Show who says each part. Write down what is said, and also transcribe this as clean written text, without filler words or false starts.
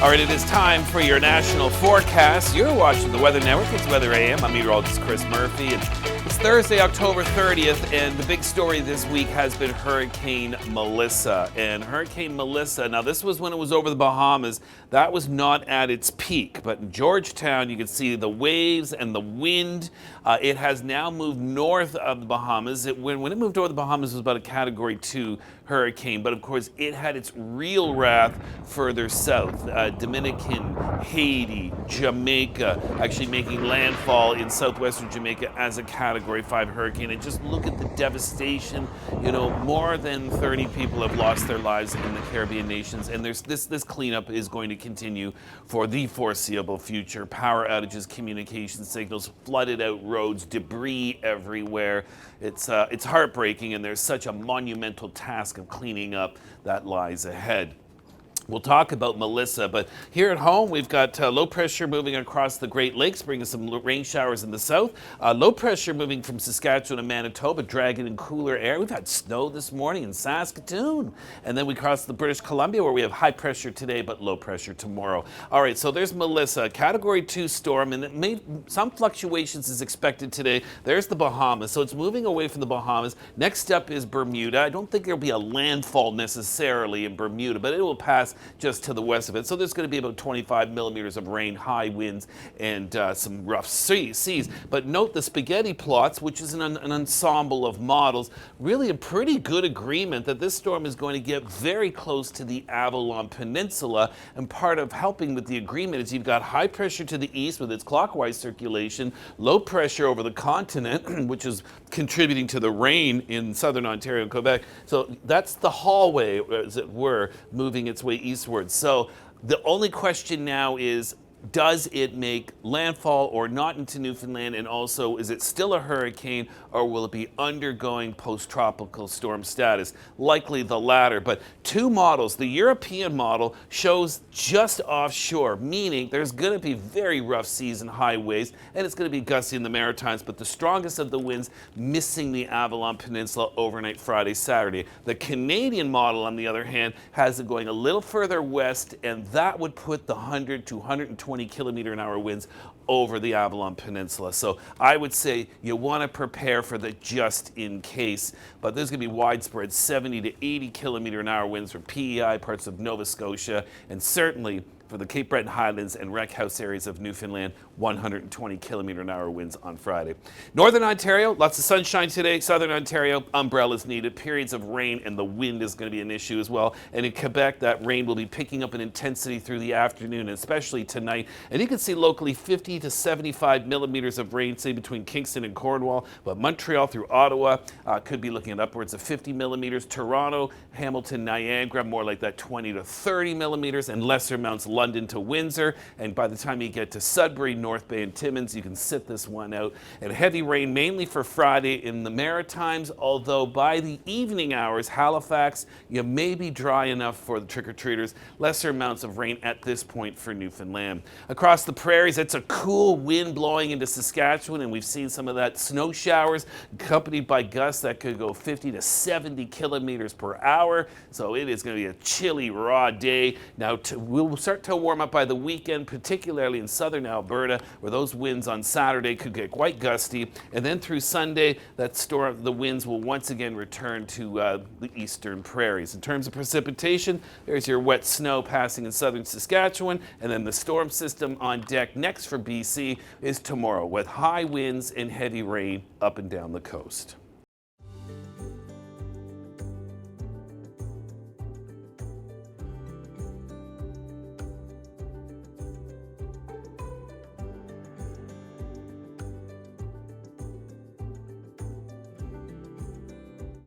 Speaker 1: All right, it is time for your national forecast. You're watching the Weather Network. It's Weather AM. I'm meteorologist Chris Murphy. It's Thursday, October 30th, and the big story this week has been Hurricane Melissa. And Hurricane Melissa, now this was when it was over the Bahamas. That was not at its peak, but in Georgetown, you can see the waves and the wind. It has now moved north of the Bahamas. When it moved over the Bahamas, it was about a Category 2 hurricane, but of course, it had its real wrath further south. Dominican, Haiti, Jamaica, actually making landfall in southwestern Jamaica as a Category 5 hurricane. And just look at the devastation. You know, more than 30 people have lost their lives in the Caribbean nations, and this cleanup is going to continue for the foreseeable future. Power outages, communication signals, flooded out roads, debris everywhere. It's heartbreaking, and there's such a monumental task of cleaning up that lies ahead. We'll talk about Melissa, but here at home, we've got low pressure moving across the Great Lakes, bringing some rain showers in the south. Low pressure moving from Saskatchewan and Manitoba, dragging in cooler air. We've had snow this morning in Saskatoon. And then we cross the British Columbia, where we have high pressure today, but low pressure tomorrow. All right, so there's Melissa, Category 2 storm, and some fluctuations is expected today. There's the Bahamas, so it's moving away from the Bahamas. Next up is Bermuda. I don't think there'll be a landfall necessarily in Bermuda, but it will pass just to the west of it. So there's going to be about 25 millimeters of rain, high winds, and some rough seas. But note the spaghetti plots, which is an ensemble of models, really a pretty good agreement that this storm is going to get very close to the Avalon Peninsula. And part of helping with the agreement is you've got high pressure to the east with its clockwise circulation, low pressure over the continent, which is contributing to the rain in southern Ontario and Quebec. So that's the hallway, as it were, moving its way eastward. So the only question now is, does it make landfall or not into Newfoundland? And also, is it still a hurricane, or will it be undergoing post-tropical storm status? Likely the latter. But two models. The European model shows just offshore, meaning there's going to be very rough seas and high waves, and it's going to be gusty in the Maritimes, but the strongest of the winds missing the Avalon Peninsula overnight Friday, Saturday. The Canadian model, on the other hand, has it going a little further west, and that would put the 100 to 120 kilometer-an-hour winds over the Avalon Peninsula. So I would say you want to prepare for the just in case, but there's going to be widespread 70 to 80 kilometer-an-hour winds for PEI, parts of Nova Scotia, and certainly for the Cape Breton Highlands and Wreck House areas of Newfoundland, 120 kilometer-an-hour winds on Friday. Northern Ontario, lots of sunshine today. Southern Ontario, umbrellas needed. Periods of rain, and the wind is going to be an issue as well. And in Quebec, that rain will be picking up in intensity through the afternoon, especially tonight. And you can see locally 50 to 75 millimeters of rain, say between Kingston and Cornwall. But Montreal through Ottawa could be looking at upwards of 50 millimeters. Toronto, Hamilton, Niagara, more like that 20 to 30 millimeters, and lesser amounts London to Windsor, and by the time you get to Sudbury, North Bay, and Timmins, you can sit this one out. And heavy rain mainly for Friday in the Maritimes, although by the evening hours, Halifax, you may be dry enough for the trick-or-treaters. Lesser amounts of rain at this point for Newfoundland. Across the prairies, it's a cool wind blowing into Saskatchewan, and we've seen some of that snow showers accompanied by gusts that could go 50 to 70 kilometers per hour. So it is going to be a chilly, raw day. Now, we'll start to warm up by the weekend, particularly in southern Alberta, where those winds on Saturday could get quite gusty. And then through Sunday, the winds will once again return to the eastern prairies. In terms of precipitation, there's your wet snow passing in southern Saskatchewan, and then the storm system on deck next for BC is tomorrow, with high winds and heavy rain up and down the coast.